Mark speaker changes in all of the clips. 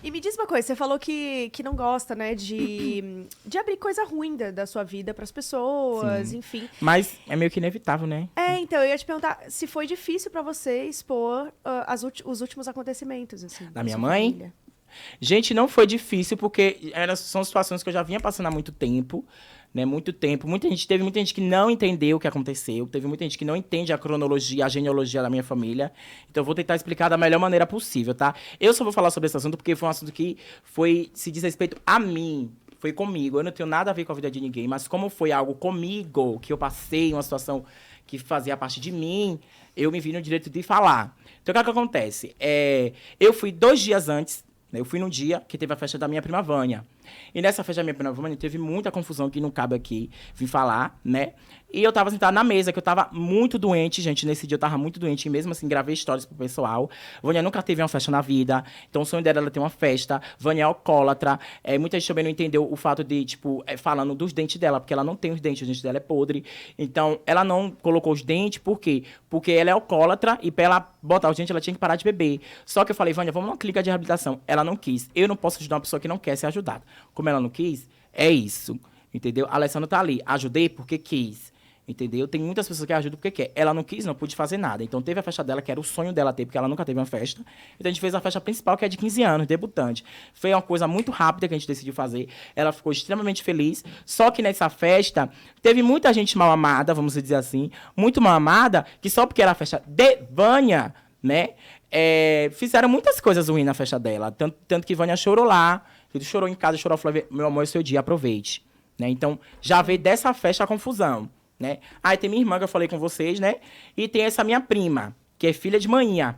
Speaker 1: E me diz uma coisa, você falou que não gosta, né, de abrir coisa ruim da sua vida pras pessoas,
Speaker 2: Sim.
Speaker 1: enfim.
Speaker 2: Mas é meio que inevitável, né?
Speaker 1: Então, eu ia te perguntar se foi difícil pra você expor os últimos acontecimentos, assim,
Speaker 2: Da minha
Speaker 1: sua
Speaker 2: mãe?
Speaker 1: família.
Speaker 2: Gente, não foi difícil, porque são situações que eu já vinha passando há muito tempo, né? Muito tempo. Teve muita gente que não entendeu o que aconteceu. Teve muita gente que não entende a cronologia, a genealogia da minha família. Então, eu vou tentar explicar da melhor maneira possível, tá? Eu só vou falar sobre esse assunto porque foi um assunto que se diz respeito a mim. Foi comigo. Eu não tenho nada a ver com a vida de ninguém, mas como foi algo comigo, que eu passei, uma situação que fazia parte de mim, eu me vi no direito de falar. Então, o que acontece? Eu fui 2 dias antes. Eu fui num dia que teve a festa da minha prima Vânia. E nessa festa da minha prima Vânia teve muita confusão que não cabe aqui vir falar, né? E eu tava sentada na mesa, que eu tava muito doente, gente. Nesse dia eu tava muito doente, e mesmo assim gravei histórias pro pessoal. Vânia nunca teve uma festa na vida, então o sonho dela era ter uma festa. Vânia é alcoólatra. Muita gente também não entendeu o fato de, falando dos dentes dela, porque ela não tem os dentes dela é podre. Então, ela não colocou os dentes, por quê? Porque ela é alcoólatra e pra ela botar os dentes, ela tinha que parar de beber. Só que eu falei, Vânia, vamos numa clínica de reabilitação. Ela não quis. Eu não posso ajudar uma pessoa que não quer ser ajudada. Como ela não quis, é isso. Entendeu? A Alessandra tá ali. Ajudei porque quis. Entendeu? Tem muitas pessoas que ajudam porque quer. Ela não quis, não pude fazer nada. Então, teve a festa dela, que era o sonho dela ter, porque ela nunca teve uma festa. Então, a gente fez a festa principal, que é de 15 anos, debutante. Foi uma coisa muito rápida que a gente decidiu fazer. Ela ficou extremamente feliz. Só que nessa festa, teve muita gente mal amada, vamos dizer assim. Muito mal amada, que só porque era a festa de Vânia, né? Fizeram muitas coisas ruins na festa dela. Tanto que Vânia chorou lá. Chorou em casa, chorou. Falou, meu amor, é o seu dia, aproveite. Né? Então, já veio dessa festa a confusão. Né? Aí tem minha irmã, que eu falei com vocês, né? E tem essa minha prima, que é filha de manhã,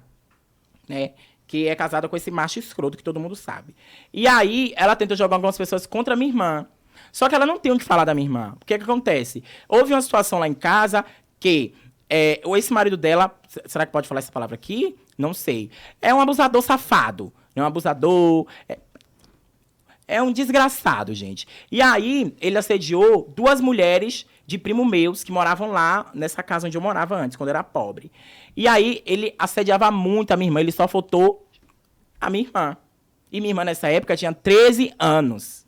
Speaker 2: né? Que é casada com esse macho escroto, que todo mundo sabe. E aí, ela tentou jogar algumas pessoas contra a minha irmã. Só que ela não tem o que falar da minha irmã. O que acontece? Houve uma situação lá em casa que o ex-marido dela... Será que pode falar essa palavra aqui? Não sei. É um abusador safado. É um abusador... É um desgraçado, gente. E aí, ele assediou 2 mulheres de primo meus que moravam lá nessa casa onde eu morava antes, quando eu era pobre. E aí, ele assediava muito a minha irmã. Ele só faltou a minha irmã. E minha irmã, nessa época, tinha 13 anos.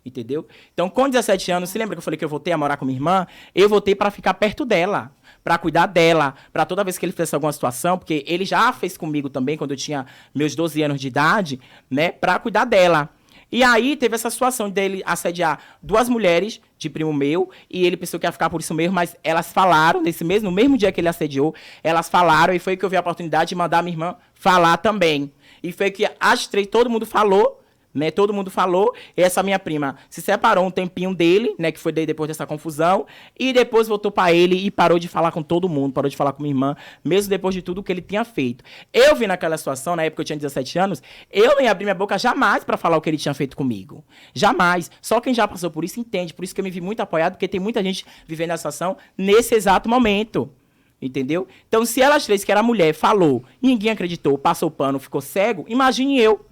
Speaker 2: Entendeu? Então, com 17 anos, se lembra que eu falei que eu voltei a morar com minha irmã? Eu voltei para ficar perto dela, para cuidar dela, para toda vez que ele fizesse alguma situação, porque ele já fez comigo também, quando eu tinha meus 12 anos de idade, né? Para cuidar dela. E aí teve essa situação dele assediar 2 mulheres de primo meu, e ele pensou que ia ficar por isso mesmo, mas elas falaram, no mesmo dia que ele assediou, elas falaram, e foi que eu vi a oportunidade de mandar minha irmã falar também. E foi que as 3, todo mundo falou, né? Todo mundo falou. E essa minha prima se separou um tempinho dele, né? Que foi depois dessa confusão. E depois voltou pra ele e parou de falar com todo mundo. Parou de falar com minha irmã, mesmo depois de tudo que ele tinha feito. Eu vi naquela situação, na época eu tinha 17 anos, eu não ia abrir minha boca jamais pra falar o que ele tinha feito comigo. Jamais. Só quem já passou por isso entende. Por isso que eu me vi muito apoiado, porque tem muita gente vivendo a situação nesse exato momento. Entendeu? Então, se elas 3, que era mulher, falou, ninguém acreditou, passou o pano, ficou cego, imagine eu.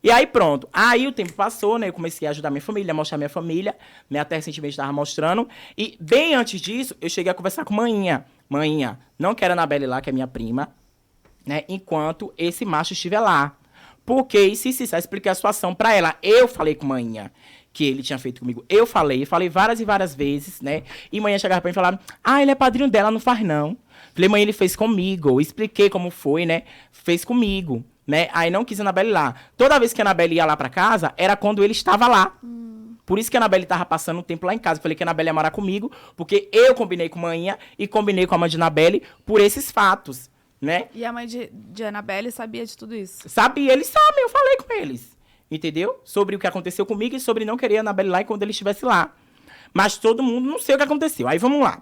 Speaker 2: E aí, pronto. Aí o tempo passou, né? Eu comecei a ajudar minha família, a mostrar minha família. Né? Até recentemente estava mostrando. E bem antes disso, eu cheguei a conversar com Maninha. Maninha, não quero a Anabelle lá, que é minha prima, né? Enquanto esse macho estiver lá. Porque, expliquei a situação pra ela. Eu falei com Maninha que ele tinha feito comigo. Eu falei várias e várias vezes, né? E Maninha chegava pra mim e falava, ele é padrinho dela, não faz não. Falei, mãe, ele fez comigo. Eu expliquei como foi, né? Fez comigo. Né? Aí não quis a Anabelle lá. Toda vez que a Anabelle ia lá pra casa, era quando ele estava lá. Por isso que a Anabelle tava passando um tempo lá em casa. Falei que a Anabelle ia morar comigo, porque eu combinei com a Maninha e combinei com a mãe de Anabelle por esses fatos, né?
Speaker 3: E a mãe de Anabelle sabia de tudo isso?
Speaker 2: Sabia, eles sabem, eu falei com eles. Entendeu? Sobre o que aconteceu comigo e sobre não querer a Anabelle lá e quando ele estivesse lá. Mas todo mundo não sei o que aconteceu. Aí vamos lá.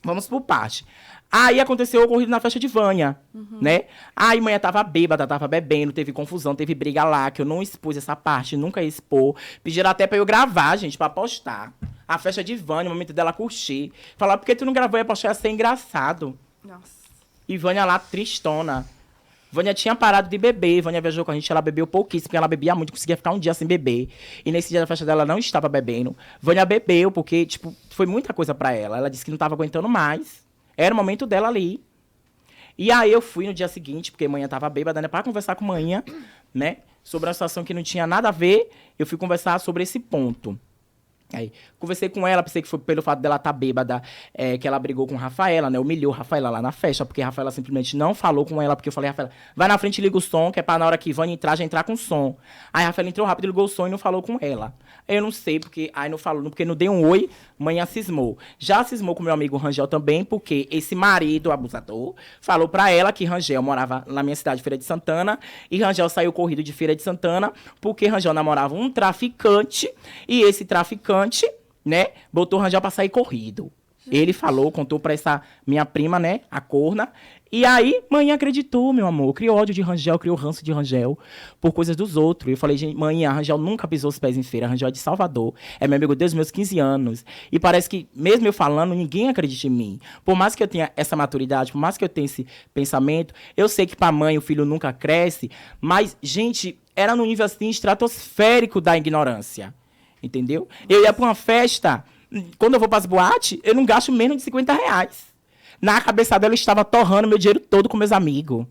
Speaker 2: Vamos por parte. Aí aconteceu o ocorrido na festa de Vânia, né? Aí manhã tava bêbada, tava bebendo, teve confusão, teve briga lá, que eu não expus essa parte, nunca ia expor. Pediram até pra eu gravar, gente, pra postar. A festa de Vânia, o momento dela curtir. Falar, por que tu não gravou? Ia postar, ia ser engraçado.
Speaker 3: Nossa.
Speaker 2: E Vânia lá, tristona. Vânia tinha parado de beber, Vânia viajou com a gente, ela bebeu pouquíssimo, porque ela bebia muito, conseguia ficar um dia sem beber. E nesse dia da festa dela, ela não estava bebendo. Vânia bebeu, porque, foi muita coisa pra ela. Ela disse que não estava aguentando mais. Era o momento dela ali. E aí eu fui no dia seguinte, porque manhã tava bêbada, né, pra conversar com manhã, né? Sobre uma situação que não tinha nada a ver, eu fui conversar sobre esse ponto. Aí, conversei com ela, pensei que foi pelo fato dela estar bêbada, que ela brigou com Rafaela, né? Humilhou Rafaela lá na festa, porque Rafaela simplesmente não falou com ela, porque eu falei, Rafaela, vai na frente e liga o som, que é pra na hora que Vânia entrar, já entrar com som. Aí Rafaela entrou rápido, ligou o som e não falou com ela. Eu não sei, porque aí não falou, porque não deu um oi, manhã cismou. Já cismou com meu amigo Rangel também, porque esse marido abusador falou pra ela que Rangel morava na minha cidade, Feira de Santana, e Rangel saiu corrido de Feira de Santana, porque Rangel namorava um traficante, e esse traficante, né, botou o Rangel pra sair corrido. Ele falou, contou pra essa minha prima, né, a corna. E aí, mãe acreditou, meu amor. Criou ódio de Rangel, criou ranço de Rangel por coisas dos outros. Eu falei, gente, mãe, a Rangel nunca pisou os pés em feira. A Rangel é de Salvador. É meu amigo desde os meus 15 anos. E parece que, mesmo eu falando, ninguém acredita em mim. Por mais que eu tenha essa maturidade, por mais que eu tenha esse pensamento, eu sei que pra mãe o filho nunca cresce. Mas, gente, era no nível assim estratosférico da ignorância. Entendeu? Eu ia pra uma festa, quando eu vou pras boates, eu não gasto menos de 50 reais. Na cabeça dela, eu estava torrando meu dinheiro todo com meus amigos.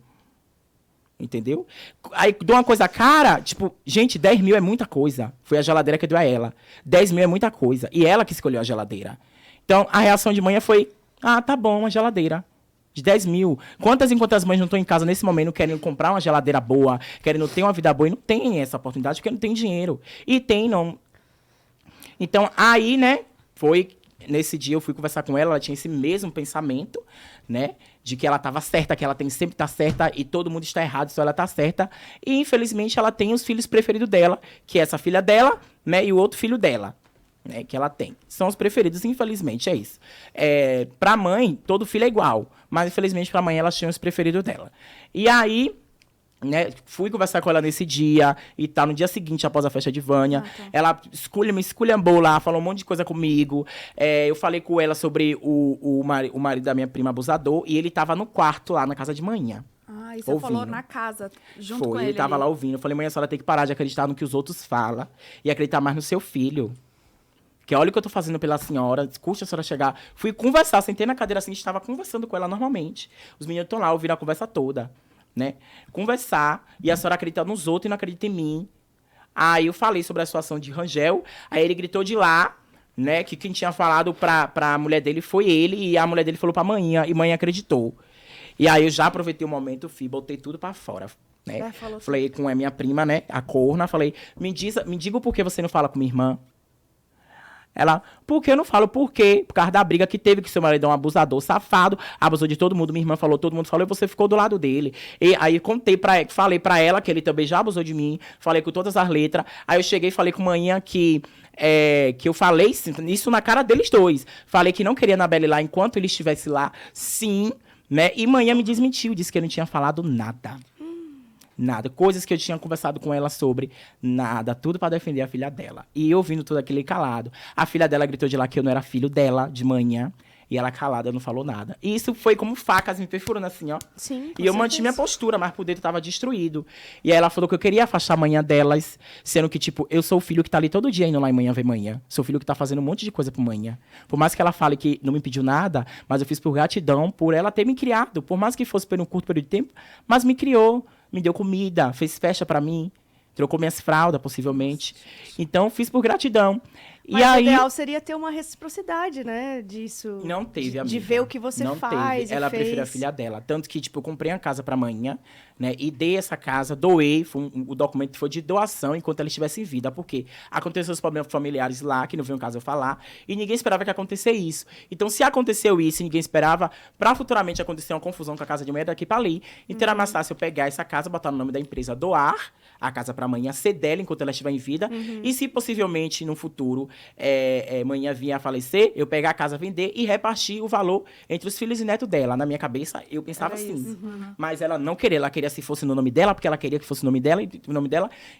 Speaker 2: Entendeu? Aí, de uma coisa cara, tipo, gente, 10 mil é muita coisa. Foi a geladeira que deu a ela. 10 mil é muita coisa. E ela que escolheu a geladeira. Então, a reação de manhã foi, tá bom, uma geladeira. De 10 mil. Quantas e quantas mães não estão em casa nesse momento querendo comprar uma geladeira boa, querendo ter uma vida boa e não tem essa oportunidade porque não tem dinheiro. E tem, não... Então, aí, né, foi... Nesse dia eu fui conversar com ela, ela tinha esse mesmo pensamento, né? De que ela estava certa, que ela tem sempre estar certa e todo mundo está errado, só ela está certa. E, infelizmente, ela tem os filhos preferidos dela, que é essa filha dela, né? E o outro filho dela, né? Que ela tem. São os preferidos, infelizmente, é isso. Pra mãe, todo filho é igual. Mas, infelizmente, pra mãe, ela tinha os preferidos dela. E aí... né, fui conversar com ela nesse dia e tal, no dia seguinte, após a festa de Vânia. Ela me esculhambou lá, falou um monte de coisa comigo. Eu falei com ela sobre o marido da minha prima abusador e ele tava no quarto lá na casa de manhã.
Speaker 3: E você falou na casa, junto com ele.
Speaker 2: Ele tava lá ouvindo. Eu falei, mãe, a senhora tem que parar de acreditar no que os outros falam e acreditar mais no seu filho. Que olha o que eu tô fazendo pela senhora, custa a senhora chegar. Fui conversar, sentei na cadeira assim, estava conversando com ela normalmente. Os meninos estão lá, ouviram a conversa toda. Né? Conversar, e a senhora acredita nos outros e não acredita em mim. Aí eu falei sobre a situação de Rangel, aí ele gritou de lá, né, que quem tinha falado pra mulher dele foi ele, e a mulher dele falou pra mãe, e mãe acreditou. E aí eu já aproveitei o momento, botei tudo pra fora, né? Falei com a minha prima, né, a corna, falei, me diga o porquê você não fala com minha irmã. Ela, por que eu não falo por quê? Por causa da briga que teve, que seu marido é um abusador safado, abusou de todo mundo, minha irmã falou, todo mundo falou, e você ficou do lado dele. E aí falei pra ela que ele também já abusou de mim, falei com todas as letras. Aí eu cheguei e falei com manhã que eu falei isso na cara deles dois. Falei que não queria a Anabelle lá enquanto ele estivesse lá, sim, né? E manhã me desmentiu, disse que eu não tinha falado nada. Nada. Coisas que eu tinha conversado com ela sobre, nada. Tudo pra defender a filha dela. E eu ouvindo tudo aquele calado. A filha dela gritou de lá que eu não era filho dela, de manhã. E ela calada, não falou nada. E isso foi como facas me perfurando assim, ó.
Speaker 1: Sim,
Speaker 2: e eu mantive minha postura, mas por dentro tava destruído. E aí ela falou que eu queria afastar a manhã delas, sendo que, tipo, eu sou o filho que tá ali todo dia indo lá em manhã ver manhã. Sou o filho que tá fazendo um monte de coisa por manhã. Por mais que ela fale que não me pediu nada, mas eu fiz por gratidão, por ela ter me criado. Por mais que fosse por um curto período de tempo, mas me criou. Me deu comida, fez festa pra mim, trocou minhas fraldas, possivelmente. Então, fiz por gratidão.
Speaker 1: Mas o ideal seria ter uma reciprocidade, né, disso.
Speaker 2: Não teve, amiga.
Speaker 1: De ver o que você faz.
Speaker 2: Ela prefere a filha dela. Tanto que, tipo, eu comprei a casa pra manhã, né, e dei essa casa, doei, o documento foi de doação enquanto ela estivesse em vida. Porque aconteceu os problemas familiares lá, que não veio um caso eu falar, e ninguém esperava que acontecesse isso. Então, se aconteceu isso e ninguém esperava, pra futuramente acontecer uma confusão com a casa de manhã daqui pra ali, então era mais fácil eu pegar essa casa, botar no nome da empresa, doar a casa pra manhã, ser dela enquanto ela estiver em vida, e se possivelmente, no futuro, manhã vinha a falecer, eu pegar a casa, vender e repartir o valor entre os filhos e netos dela. Na minha cabeça, eu pensava assim. Mas ela não queria, ela queria se fosse no nome dela, porque ela queria que fosse no nome dela.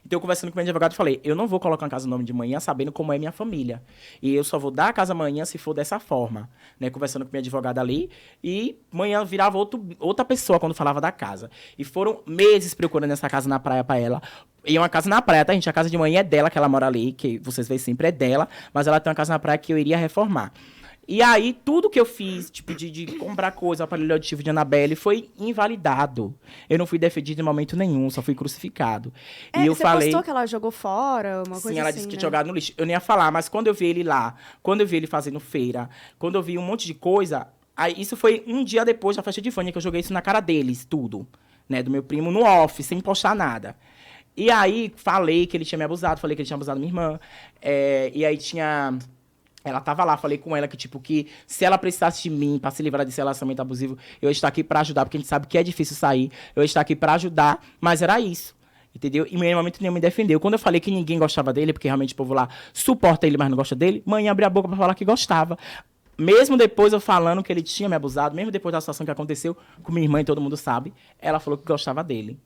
Speaker 2: Então, eu conversando com o meu advogado, falei, eu não vou colocar uma casa no nome de manhã sabendo como é minha família. E eu só vou dar a casa amanhã se for dessa forma. Né? Conversando com minha advogada ali, e manhã virava outra pessoa quando falava da casa. E foram meses procurando essa casa na praia pra ela. E é uma casa na praia, tá, gente? A casa de manhã é dela, que ela mora ali, que vocês veem sempre é dela, mas ela tem uma casa na praia que eu iria reformar. E aí, tudo que eu fiz, tipo, de comprar coisa, aparelho auditivo de Annabelle, foi invalidado. Eu não fui defendido em momento nenhum, só fui crucificado. E eu
Speaker 1: você
Speaker 2: falei...
Speaker 1: postou que ela jogou fora, uma coisa
Speaker 2: Sim, ela
Speaker 1: assim,
Speaker 2: disse que
Speaker 1: né?
Speaker 2: tinha jogado no lixo. Eu nem ia falar, mas quando eu vi ele lá, quando eu vi ele fazendo feira, quando eu vi um monte de coisa... Aí, isso foi um dia depois da festa de Vânia, que eu joguei isso na cara deles, tudo. Né, do meu primo, no off, sem postar nada. E aí, falei que ele tinha me abusado, falei que ele tinha abusado da minha irmã. E aí tinha... Ela tava lá, falei com ela que, tipo, que se ela precisasse de mim pra se livrar desse relacionamento abusivo, eu ia estar aqui pra ajudar, porque a gente sabe que é difícil sair. Eu ia estar aqui pra ajudar, mas era isso. Entendeu? E em nenhum momento nenhum me defendeu. Quando eu falei que ninguém gostava dele, porque realmente o povo lá suporta ele, mas não gosta dele, mãe abriu a boca pra falar que gostava. Mesmo depois eu falando que ele tinha me abusado, mesmo depois da situação que aconteceu com minha irmã e todo mundo sabe, ela falou que gostava dele.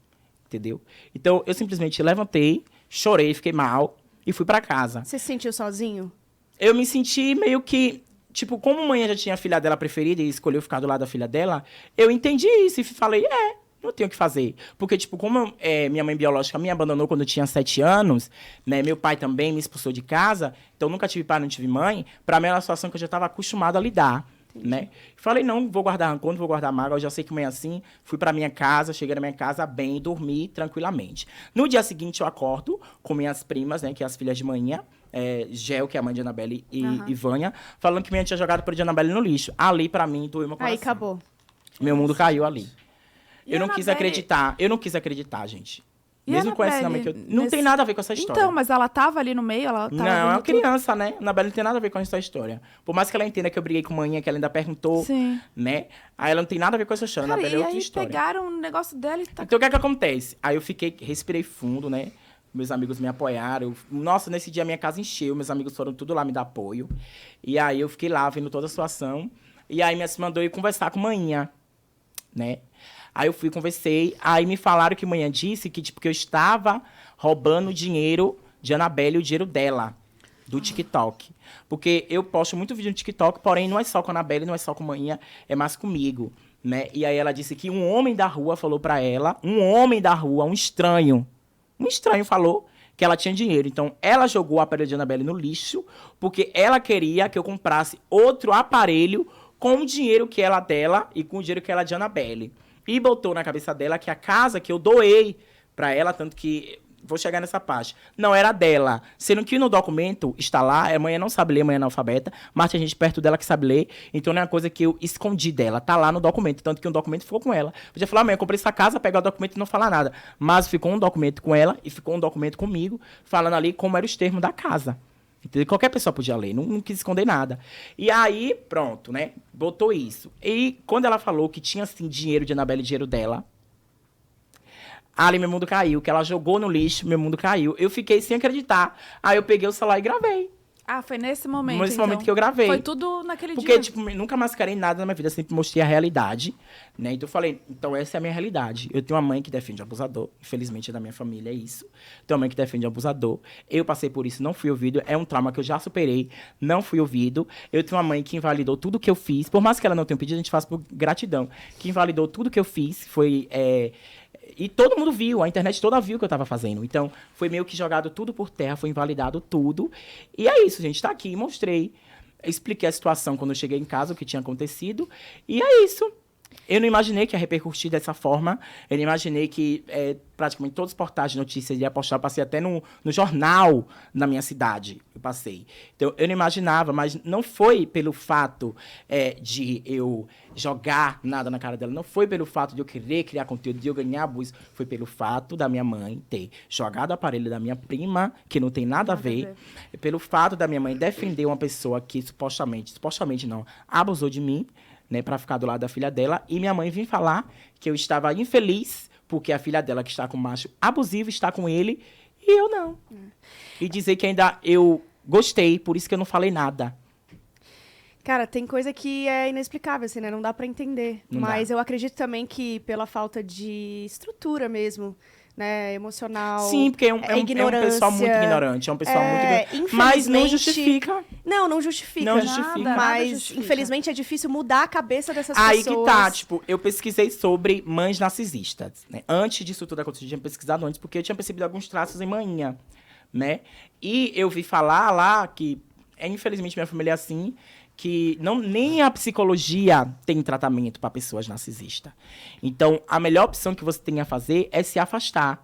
Speaker 2: Entendeu? Então, eu simplesmente levantei, chorei, fiquei mal e fui pra casa.
Speaker 1: Você se sentiu sozinho?
Speaker 2: Eu me senti meio que... Tipo, como a mãe já tinha a filha dela preferida e escolheu ficar do lado da filha dela, eu entendi isso e falei, não tenho o que fazer. Porque, tipo, como minha mãe biológica me abandonou quando eu tinha 7 anos, né? Meu pai também me expulsou de casa, então nunca tive pai, não tive mãe. Pra mim era uma situação que eu já estava acostumado a lidar, né? Falei, não vou guardar rancor, não vou guardar mágoa, eu já sei que mãe é assim. Fui pra minha casa, cheguei na minha casa bem, dormi tranquilamente. No dia seguinte eu acordo com minhas primas, né? Que é as filhas de manhã. Gel, que é a mãe de Annabelle, e Vânia, falando que minha tinha jogado por de Annabelle no lixo. Ali, pra mim, doeu meu coração.
Speaker 1: Aí acabou.
Speaker 2: Meu mundo caiu ali.
Speaker 3: E
Speaker 2: Eu não quis acreditar, gente. Mesmo com esse nome que eu... Não tem nada a ver com essa história.
Speaker 3: Então, mas ela tava ali no meio? Ela tava
Speaker 2: não, é uma
Speaker 3: vendo
Speaker 2: criança, né? Annabelle não tem nada a ver com essa história. Por mais que ela entenda que eu briguei com manhã, que ela ainda perguntou,
Speaker 3: Sim.
Speaker 2: né? Aí ela não tem nada a ver com essa história.
Speaker 3: Cara,
Speaker 2: Annabelle é
Speaker 3: e
Speaker 2: outra
Speaker 3: aí
Speaker 2: história.
Speaker 3: pegaram o negócio dela e tá...
Speaker 2: Então, o que é que acontece? Aí eu respirei fundo, né? Meus amigos me apoiaram. Nossa, nesse dia a minha casa encheu. Meus amigos foram tudo lá me dar apoio. E aí eu fiquei lá, vendo toda a situação. E aí minha se mandou ir conversar com manhã, né? Aí eu fui, conversei. Aí me falaram que manhã disse que, tipo, que eu estava roubando o dinheiro de Annabelle, o dinheiro dela, do TikTok. Porque eu posto muito vídeo no TikTok, porém não é só com a Annabelle, não é só com manhã, é mais comigo, né? E aí ela disse que um homem da rua falou pra ela, um estranho falou que ela tinha dinheiro. Então, ela jogou o aparelho de Annabelle no lixo, porque ela queria que eu comprasse outro aparelho com o dinheiro que era dela e com o dinheiro que era de Annabelle. E botou na cabeça dela que a casa que eu doei pra ela, tanto que... Vou chegar nessa parte. Não era dela. Sendo que no documento está lá, a mãe não sabe ler, a mãe é analfabeta, mas tinha gente perto dela que sabe ler, então não é uma coisa que eu escondi dela. Tá lá no documento, tanto que um documento ficou com ela. Podia falar, mãe, eu comprei essa casa, pegar o documento e não falar nada. Mas ficou um documento com ela e ficou um documento comigo, falando ali como eram os termos da casa. Entendeu? Qualquer pessoa podia ler, não quis esconder nada. E aí, pronto, né? Botou isso. E quando ela falou que tinha, assim, dinheiro de Annabelle, dinheiro dela, ali meu mundo caiu, que ela jogou no lixo, meu mundo caiu. Eu fiquei sem acreditar. Aí eu peguei o celular e gravei.
Speaker 3: Ah, foi nesse momento,
Speaker 2: Nesse
Speaker 3: então.
Speaker 2: momento que eu gravei.
Speaker 3: Foi tudo naquele
Speaker 2: Porque,
Speaker 3: dia.
Speaker 2: tipo, nunca mascarei nada na minha vida, sempre mostrei a realidade, né? Então eu falei, então essa é a minha realidade. Eu tenho uma mãe que defende o abusador, infelizmente é da minha família, é isso. Tenho uma mãe que defende o abusador. Eu passei por isso, não fui ouvido, é um trauma que eu já superei, não fui ouvido. Eu tenho uma mãe que invalidou tudo que eu fiz, por mais que ela não tenha pedido, a gente faz por gratidão, que invalidou tudo que eu fiz, foi... E todo mundo viu, a internet toda viu o que eu tava fazendo. Então, foi meio que jogado tudo por terra, foi invalidado tudo. E é isso, gente, tá aqui, mostrei. Expliquei a situação quando eu cheguei em casa, o que tinha acontecido. E é isso. Eu não imaginei que ia repercutir dessa forma. Eu não imaginei que praticamente todos os portais de notícias iam postar. Eu passei até no jornal na minha cidade. Eu passei. Então, eu não imaginava, mas não foi pelo fato de eu jogar nada na cara dela. Não foi pelo fato de eu querer criar conteúdo, de eu ganhar abuso. Foi pelo fato da minha mãe ter jogado o aparelho da minha prima, que não tem nada a ver. Pelo fato da minha mãe defender uma pessoa que supostamente não, abusou de mim, né, para ficar do lado da filha dela, e minha mãe vinha falar que eu estava infeliz porque a filha dela, que está com um macho abusivo, está com ele, e eu não. E dizer que ainda eu gostei, por isso que eu não falei nada.
Speaker 1: Cara, tem coisa que é inexplicável, assim, né? Não dá pra entender.
Speaker 2: Não
Speaker 1: Mas
Speaker 2: dá.
Speaker 1: eu acredito também que pela falta de estrutura mesmo, né? Emocional.
Speaker 2: Sim, porque é um pessoal muito ignorante. É um pessoal muito ignorante. Mas não justifica.
Speaker 1: Não justifica.
Speaker 2: Não justifica.
Speaker 3: Nada
Speaker 1: Mas,
Speaker 3: justifica.
Speaker 1: infelizmente, é difícil mudar a cabeça dessas
Speaker 2: Aí
Speaker 1: pessoas.
Speaker 2: que tá, tipo, eu pesquisei sobre mães narcisistas, né? Antes disso tudo acontecer, eu tinha pesquisado antes, porque eu tinha percebido alguns traços em manhã, né? E eu vi falar lá que, infelizmente, minha família é assim, que nem a psicologia tem tratamento para pessoas narcisistas. Então, a melhor opção que você tem a fazer é se afastar.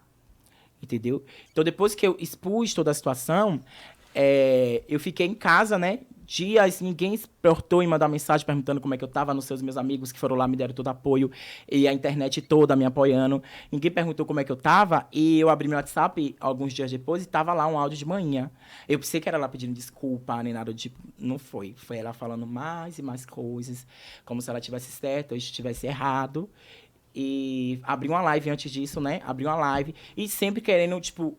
Speaker 2: Entendeu? Então, depois que eu expus toda a situação, eu fiquei em casa, né? Dias, ninguém se importou em mandar mensagem perguntando como é que eu tava, nos seus meus amigos que foram lá me deram todo apoio e a internet toda me apoiando. Ninguém perguntou como é que eu tava e eu abri meu WhatsApp alguns dias depois e tava lá um áudio de manhã. Eu pensei que era ela pedindo desculpa, nem nada do tipo. Não foi. Foi ela falando mais e mais coisas, como se ela tivesse certo ou estivesse errado. E abri uma live antes disso, né? Abri uma live e sempre querendo, tipo...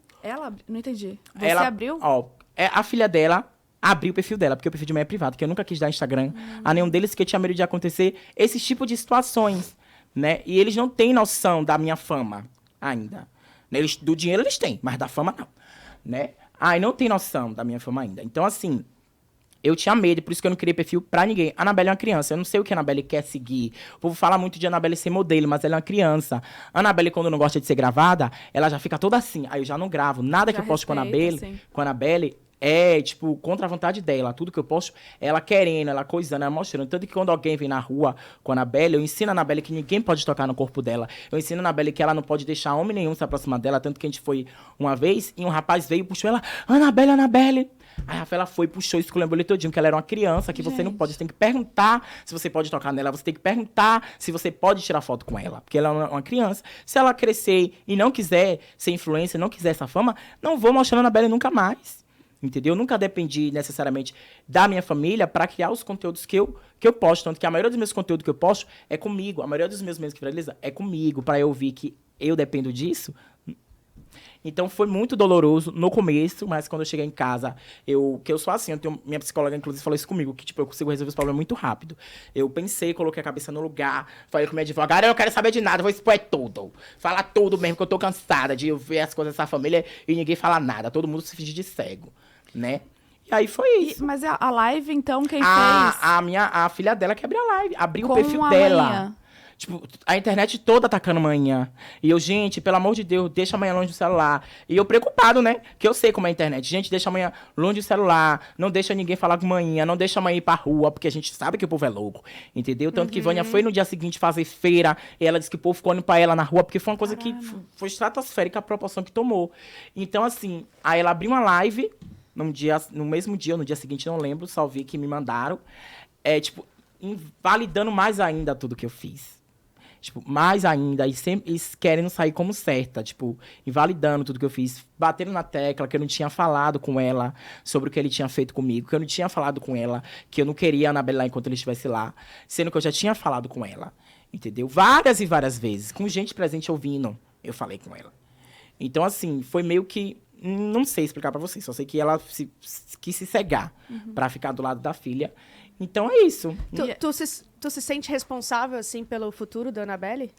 Speaker 3: Não entendi. Você
Speaker 2: ela
Speaker 3: abriu?
Speaker 2: Ó, a filha dela abriu o perfil dela, porque o perfil de mãe é privado, que eu nunca quis dar Instagram a nenhum deles, que eu tinha medo de acontecer esse tipo de situações, né? E eles não têm noção da minha fama ainda. Do dinheiro eles têm, mas da fama não, né? Aí não tem noção da minha fama ainda. Então, assim, eu tinha medo, por isso que eu não criei perfil pra ninguém. A Anabelle é uma criança, eu não sei o que a Anabelle quer seguir. O povo fala muito de Anabelle ser modelo, mas ela é uma criança. A Anabelle, quando não gosta de ser gravada, ela já fica toda assim. Aí eu já não gravo. Nada que eu posto
Speaker 3: respeita,
Speaker 2: com a Anabelle é, tipo, contra a vontade dela. Tudo que eu posto, ela querendo, ela coisando, ela mostrando. Tanto que quando alguém vem na rua com a Anabelle, eu ensino a Anabelle que ninguém pode tocar no corpo dela. Eu ensino a Anabelle que ela não pode deixar homem nenhum se aproximar dela. Tanto que a gente foi uma vez e um rapaz veio e puxou ela. Anabelle, Anabelle. Aí a Rafaela foi, puxou, esculhambou ele todinho, que ela era uma criança, que você não pode. Você tem que perguntar se você pode tocar nela, você tem que perguntar se você pode tirar foto com ela. Porque ela é uma criança. Se ela crescer e não quiser ser influencer, não quiser essa fama, não vou mostrar a Anabelle nunca mais. Entendeu? Eu nunca dependi necessariamente da minha família para criar os conteúdos que eu posto. Tanto que a maioria dos meus conteúdos que eu posto é comigo. A maioria dos meus que viraliza é comigo. Para eu ouvir que eu dependo disso. Então, foi muito doloroso no começo, mas quando eu cheguei em casa, que eu sou assim, minha psicóloga, inclusive, falou isso comigo, que, tipo, eu consigo resolver os problemas muito rápido. Eu pensei, coloquei a cabeça no lugar, falei com o meu advogado, eu não quero saber de nada, vou expor tudo. Falar tudo mesmo, que eu tô cansada de ver as coisas dessa família e ninguém fala nada, todo mundo se finge de cego, né? E aí foi isso.
Speaker 3: Mas a live, então, quem fez?
Speaker 2: A filha dela que abriu a live, abriu o perfil dela.
Speaker 3: Manhã.
Speaker 2: Tipo, a internet toda atacando manhã. E eu, gente, pelo amor de Deus, deixa amanhã longe do celular. E eu preocupado, né? Que eu sei como é a internet. Gente, deixa amanhã longe do celular. Não deixa ninguém falar com manhã. Não deixa amanhã ir pra rua, porque a gente sabe que o povo é louco. Entendeu? Tanto que Vânia foi no dia seguinte fazer feira. E ela disse que o povo ficou olhando pra ela na rua, porque foi uma coisa que foi estratosférica a proporção que tomou. Então, assim, aí ela abriu uma live no mesmo dia, ou no dia seguinte, não lembro, só vi que me mandaram. Tipo, invalidando mais ainda tudo que eu fiz. Tipo, mais ainda, e querendo sair como certa, tipo, invalidando tudo que eu fiz, batendo na tecla que eu não tinha falado com ela sobre o que ele tinha feito comigo, que eu não tinha falado com ela, que eu não queria a Anabelle lá enquanto ele estivesse lá, sendo que eu já tinha falado com ela, entendeu? Várias e várias vezes, com gente presente ouvindo, eu falei com ela. Então, assim, foi meio que, não sei explicar pra vocês, só sei que ela quis se cegar pra ficar do lado da filha. Então, é isso.
Speaker 1: Tu se sente responsável, assim, pelo futuro da Anabelle?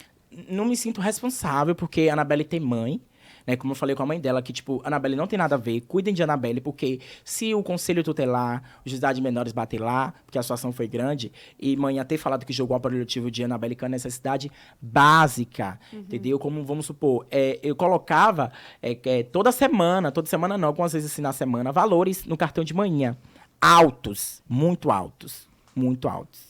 Speaker 2: Não me sinto responsável, porque a Anabelle tem mãe, né? Como eu falei com a mãe dela, que, tipo, a Anabelle não tem nada a ver. Cuidem de Anabelle, porque se o conselho tutelar, o juizado de menores bater lá, porque a situação foi grande, e mãe ia ter falado que jogou o apelativo de Anabelle com a necessidade básica, entendeu? Como, vamos supor, eu colocava toda semana não, algumas vezes assim na semana, valores no cartão de manhã. Altos, muito altos, muito altos.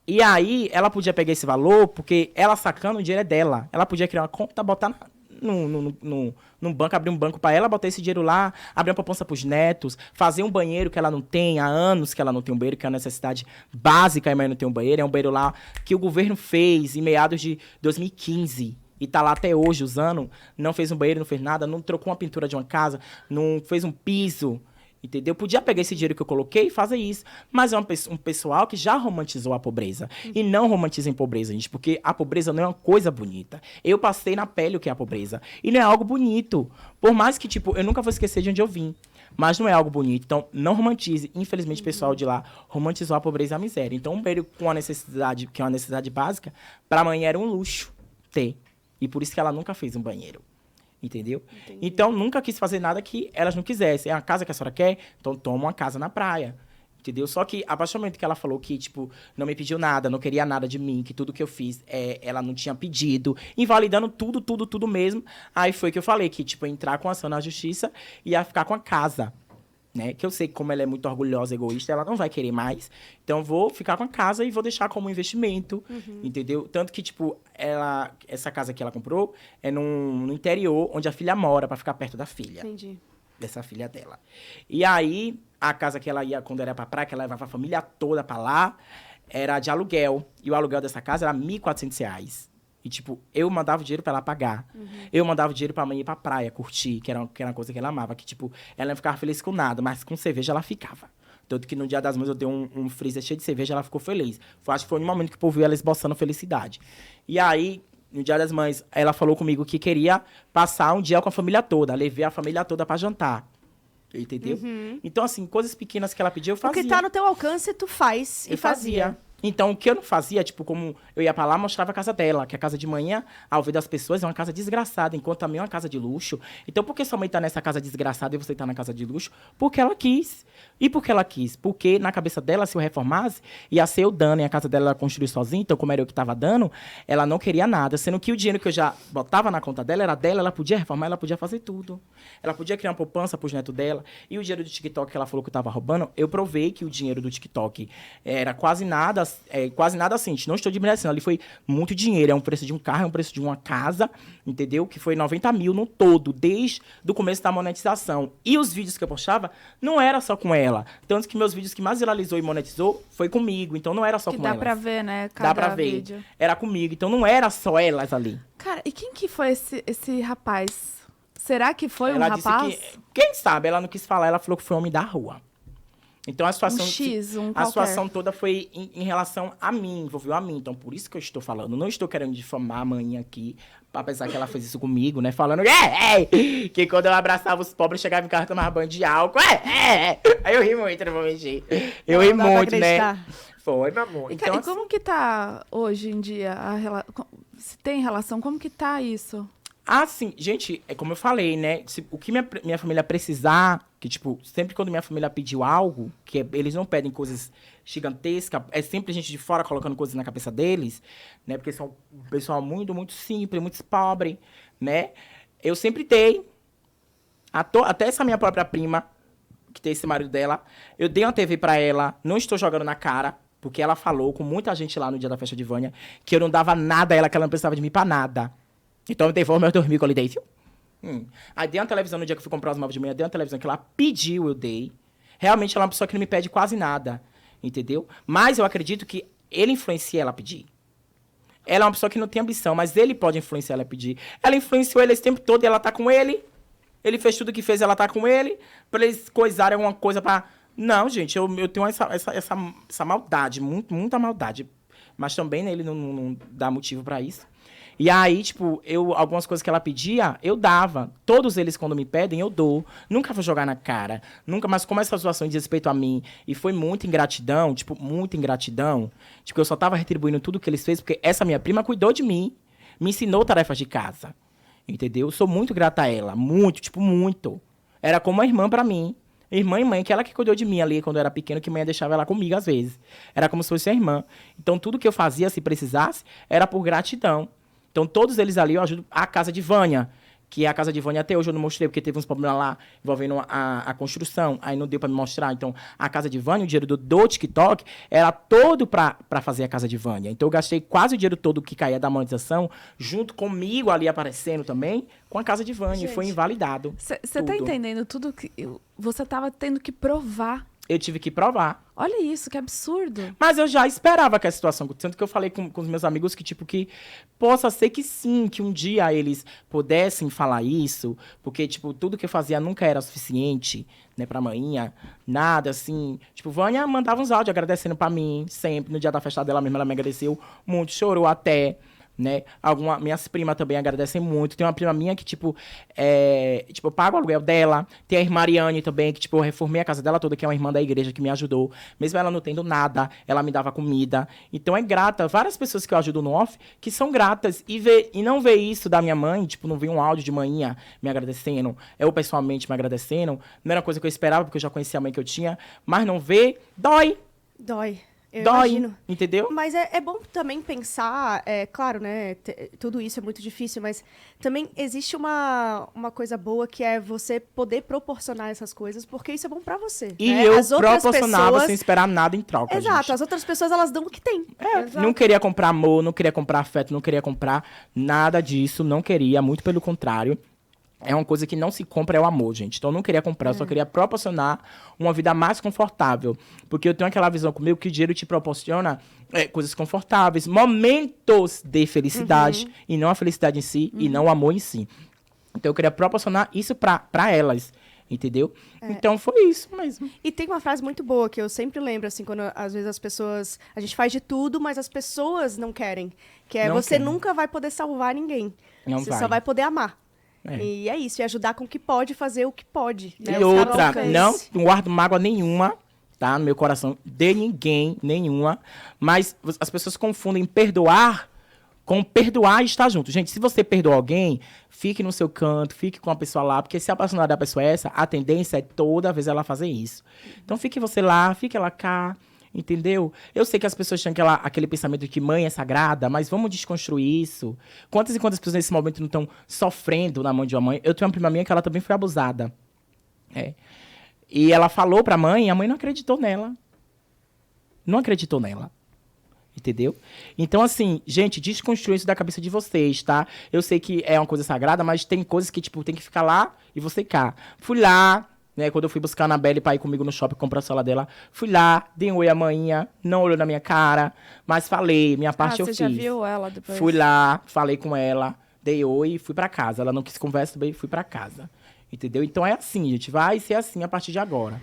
Speaker 2: E aí, ela podia pegar esse valor, porque ela sacando o dinheiro é dela. Ela podia criar uma conta, botar num banco, abrir um banco para ela, botar esse dinheiro lá, abrir uma poupança pros netos, fazer um banheiro que ela não tem, há anos que ela não tem um banheiro, que é uma necessidade básica, a mãe não tem um banheiro. É um banheiro lá que o governo fez em meados de 2015. E tá lá até hoje usando. Não fez um banheiro, não fez nada, não trocou uma pintura de uma casa, não fez um piso. Entendeu? Podia pegar esse dinheiro que eu coloquei e fazer isso. Mas é um pessoal que já romantizou a pobreza. E não romantizem pobreza, gente. Porque a pobreza não é uma coisa bonita. Eu passei na pele o que é a pobreza. E não é algo bonito. Por mais que, tipo, eu nunca vou esquecer de onde eu vim. Mas não é algo bonito. Então, não romantize. Infelizmente, o pessoal de lá romantizou a pobreza e a miséria. Então, um banheiro com uma necessidade, que é uma necessidade básica, para a mãe era um luxo ter. E por isso que ela nunca fez um banheiro. Entendeu? Entendi. Então, nunca quis fazer nada que elas não quisessem. É a casa que a senhora quer? Então, toma uma casa na praia. Entendeu? Só que, a partir do momento que ela falou que, tipo, não me pediu nada, não queria nada de mim, que tudo que eu fiz, ela não tinha pedido, invalidando tudo mesmo, aí foi que eu falei que, tipo, entrar com ação na justiça e ia ficar com a casa. né? Que eu sei que como ela é muito orgulhosa, egoísta, ela não vai querer mais. Então, eu vou ficar com a casa e vou deixar como investimento, entendeu? Tanto que, tipo, essa casa que ela comprou é no interior, onde a filha mora, pra ficar perto da filha.
Speaker 1: Entendi.
Speaker 2: Dessa filha dela. E aí, a casa que ela ia, quando era pra praia, que ela levava a família toda pra lá, era de aluguel. E o aluguel dessa casa era R$ 1.400. E, tipo, eu mandava o dinheiro pra ela pagar. Eu mandava o dinheiro pra mãe ir pra praia, curtir, que era uma coisa que ela amava. Que, tipo, ela não ficava feliz com nada, mas com cerveja ela ficava. Tanto que no Dia das Mães eu dei um freezer cheio de cerveja, ela ficou feliz. Acho que foi no momento que o povo viu ela esboçando felicidade. E aí, no Dia das Mães, ela falou comigo que queria passar um dia com a família toda. Levei a família toda pra jantar. Entendeu? Então, assim, coisas pequenas que ela pediu, eu
Speaker 1: O
Speaker 2: fazia.
Speaker 1: que tá no teu alcance, tu faz e
Speaker 2: Eu
Speaker 1: fazia.
Speaker 2: Então, o que eu não fazia, tipo, como eu ia pra lá, mostrava a casa dela, que a casa de manhã, ao ver das pessoas, é uma casa desgraçada, enquanto também é uma casa de luxo. Então, por que sua mãe tá nessa casa desgraçada e você tá na casa de luxo? Porque ela quis. E por que ela quis? Porque na cabeça dela, se eu reformasse, ia ser eu dando, e a casa dela ela construiu sozinha, então, como era eu que tava dando, ela não queria nada. Sendo que o dinheiro que eu já botava na conta dela era dela, ela podia reformar, ela podia fazer tudo. Ela podia criar uma poupança pros netos dela. E o dinheiro do TikTok que ela falou que eu tava roubando, eu provei que o dinheiro do TikTok era quase nada assim, gente, não estou diminuindo, ali foi muito dinheiro, é um preço de um carro, é um preço de uma casa, entendeu? Que foi 90 mil no todo, desde o começo da monetização. E os vídeos que eu postava, não era só com ela, tanto que meus vídeos que mais viralizou e monetizou foi comigo, então não era só
Speaker 3: Que
Speaker 2: com
Speaker 3: dá
Speaker 2: elas.
Speaker 3: pra ver, né?
Speaker 2: Dá pra ver,
Speaker 3: vídeo.
Speaker 2: era comigo, então não era só elas ali.
Speaker 3: Cara, e quem que foi esse rapaz? Será que foi
Speaker 2: Ela
Speaker 3: um
Speaker 2: disse
Speaker 3: rapaz?
Speaker 2: que, quem sabe, ela não quis falar, ela falou que foi homem da rua. Então, a situação,
Speaker 3: qualquer.
Speaker 2: situação toda foi em relação a mim, envolveu a mim. Então, por isso que eu estou falando. Não estou querendo difamar a mãe aqui, apesar que ela fez isso comigo, né? Falando que quando eu abraçava os pobres, chegava em casa e tomava banho de álcool. Aí eu ri muito, não vou mentir. Eu ri
Speaker 1: Não dá pra
Speaker 2: muito, né?
Speaker 1: acreditar.
Speaker 2: Foi, meu amor.
Speaker 3: E,
Speaker 2: Então,
Speaker 3: e como que tá hoje em dia a relação? Se tem relação, como que tá isso?
Speaker 2: assim, gente, é como eu falei, né? O que minha família precisar, que, tipo, sempre quando minha família pediu algo, eles não pedem coisas gigantescas, é sempre gente de fora colocando coisas na cabeça deles, né? Porque são um pessoal muito, muito simples, muito pobre, né? Eu sempre dei. Até essa minha própria prima, que tem esse marido dela, eu dei uma TV pra ela, não estou jogando na cara, porque ela falou com muita gente lá no dia da festa de Vânia, que eu não dava nada a ela, que ela não precisava de mim pra nada. Então, eu devolvo meus 2.000 que eu lhe dei, viu? Aí, dei uma televisão no dia que eu fui comprar os móveis de manhã, dei uma televisão que ela pediu, eu dei. Realmente, ela é uma pessoa que não me pede quase nada, entendeu? Mas eu acredito que ele influencia ela a pedir. Ela é uma pessoa que não tem ambição, mas ele pode influenciar ela a pedir. Ela influenciou ele esse tempo todo e ela tá com ele. Ele fez tudo o que fez, ela tá com ele. Pra eles coisarem alguma coisa pra... Não, gente, eu tenho essa maldade, muita maldade. Mas também, né, ele não dá motivo pra isso. E aí, tipo, algumas coisas que ela pedia, eu dava. Todos eles, quando me pedem, eu dou. Nunca vou jogar na cara. Nunca, mas como essa situação de respeito a mim, e foi muita ingratidão, tipo, muita ingratidão. Tipo, eu só tava retribuindo tudo que eles fez, porque essa minha prima cuidou de mim. Me ensinou tarefas de casa. Entendeu? Eu sou muito grata a ela. Muito, tipo, muito. Era como uma irmã pra mim. Irmã e mãe, que ela que cuidou de mim ali quando eu era pequeno, que mãe deixava ela comigo às vezes. Era como se fosse a irmã. Então, tudo que eu fazia, se precisasse, era por gratidão. Então, todos eles ali eu ajudo a casa de Vânia, que é a casa de Vânia até hoje eu não mostrei, porque teve uns problemas lá envolvendo a construção, aí não deu pra me mostrar. Então, a casa de Vânia, o dinheiro do TikTok, era todo pra fazer a casa de Vânia. Então, eu gastei quase o dinheiro todo que caía da monetização, junto comigo ali aparecendo também, com a casa de Vânia, e foi invalidado.
Speaker 3: Você tá entendendo tudo que... Você tava tendo que provar.
Speaker 2: Eu tive que provar.
Speaker 3: Olha isso, que absurdo.
Speaker 2: Mas eu já esperava que a situação... Tanto que eu falei com os meus amigos que, tipo, que possa ser que sim, que um dia eles pudessem falar isso, porque, tipo, tudo que eu fazia nunca era suficiente, né, pra manhinha, nada, assim. Tipo, Vânia mandava uns áudios agradecendo pra mim, sempre. No dia da festa dela mesmo, ela me agradeceu muito, chorou até... Né? Minhas primas também agradecem muito. Tem uma prima minha que, tipo, eu pago o aluguel dela. Tem a irmã Mariane também, que, tipo, eu reformei a casa dela toda, que é uma irmã da igreja que me ajudou. Mesmo ela não tendo nada, ela me dava comida. Então, é grata. Várias pessoas que eu ajudo no off, que são gratas. E não ver isso da minha mãe, tipo, não ver um áudio de manhã me agradecendo, eu pessoalmente me agradecendo. Não era coisa que eu esperava, porque eu já conhecia a mãe que eu tinha. Mas não ver, dói.
Speaker 1: Dói. Eu
Speaker 2: Dói,
Speaker 1: imagino.
Speaker 2: entendeu?
Speaker 1: Mas é bom também pensar, claro, né? Tudo isso é muito difícil, mas também existe uma coisa boa que é você poder proporcionar essas coisas, porque isso é bom pra você.
Speaker 2: E
Speaker 1: né?
Speaker 2: eu
Speaker 1: As outras
Speaker 2: proporcionava
Speaker 1: pessoas...
Speaker 2: sem esperar nada em troca,
Speaker 1: Exato,
Speaker 2: gente.
Speaker 1: as outras pessoas elas dão o que tem. Exato.
Speaker 2: Não queria comprar amor, não queria comprar afeto, não queria comprar nada disso, não queria, muito pelo contrário. É uma coisa que não se compra, é o amor, gente. Então, eu não queria comprar, eu só queria proporcionar uma vida mais confortável. Porque eu tenho aquela visão comigo que o dinheiro te proporciona coisas confortáveis, momentos de felicidade, e não a felicidade em si, e não o amor em si. Então, eu queria proporcionar isso pra elas, entendeu? Então, foi isso mesmo.
Speaker 1: E tem uma frase muito boa que eu sempre lembro, assim, quando às vezes as pessoas... A gente faz de tudo, mas as pessoas não querem. Que é,
Speaker 2: Não
Speaker 1: você
Speaker 2: querem.
Speaker 1: nunca vai poder salvar ninguém.
Speaker 2: Não
Speaker 1: você
Speaker 2: vai.
Speaker 1: só vai poder amar.
Speaker 2: É.
Speaker 1: E é isso, e ajudar com o que pode, fazer o que pode. Né?
Speaker 2: E
Speaker 1: Os caras
Speaker 2: outra,
Speaker 1: fez.
Speaker 2: não guardo mágoa nenhuma, tá? No meu coração, de ninguém, nenhuma. Mas as pessoas confundem perdoar com perdoar e estar junto. Gente, se você perdoa alguém, fique no seu canto, fique com a pessoa lá, porque se a personalidade da pessoa é essa, a tendência é toda vez ela fazer isso. Então, fique você lá, fique ela cá, entendeu? Eu sei que as pessoas têm aquele pensamento de que mãe é sagrada, mas vamos desconstruir isso. Quantas e quantas pessoas nesse momento não estão sofrendo na mão de uma mãe? Eu tenho uma prima minha que ela também foi abusada. E ela falou pra mãe, e a mãe não acreditou nela. Não acreditou nela. Entendeu? Então, assim, gente, desconstrua isso da cabeça de vocês, tá? Eu sei que é uma coisa sagrada, mas tem coisas que, tipo, tem que ficar lá e você cá. Fui lá, né, quando eu fui buscar a Anabelle pra ir comigo no shopping comprar a celular dela, fui lá, dei um oi à manhã, não olhou na minha cara, mas falei, minha parte eu
Speaker 3: você
Speaker 2: fiz.
Speaker 3: já viu ela depois?
Speaker 2: Fui lá, falei com ela, dei oi e fui pra casa. Ela não quis conversa, também fui pra casa. Entendeu? Então é assim, gente, vai ser assim a partir de agora.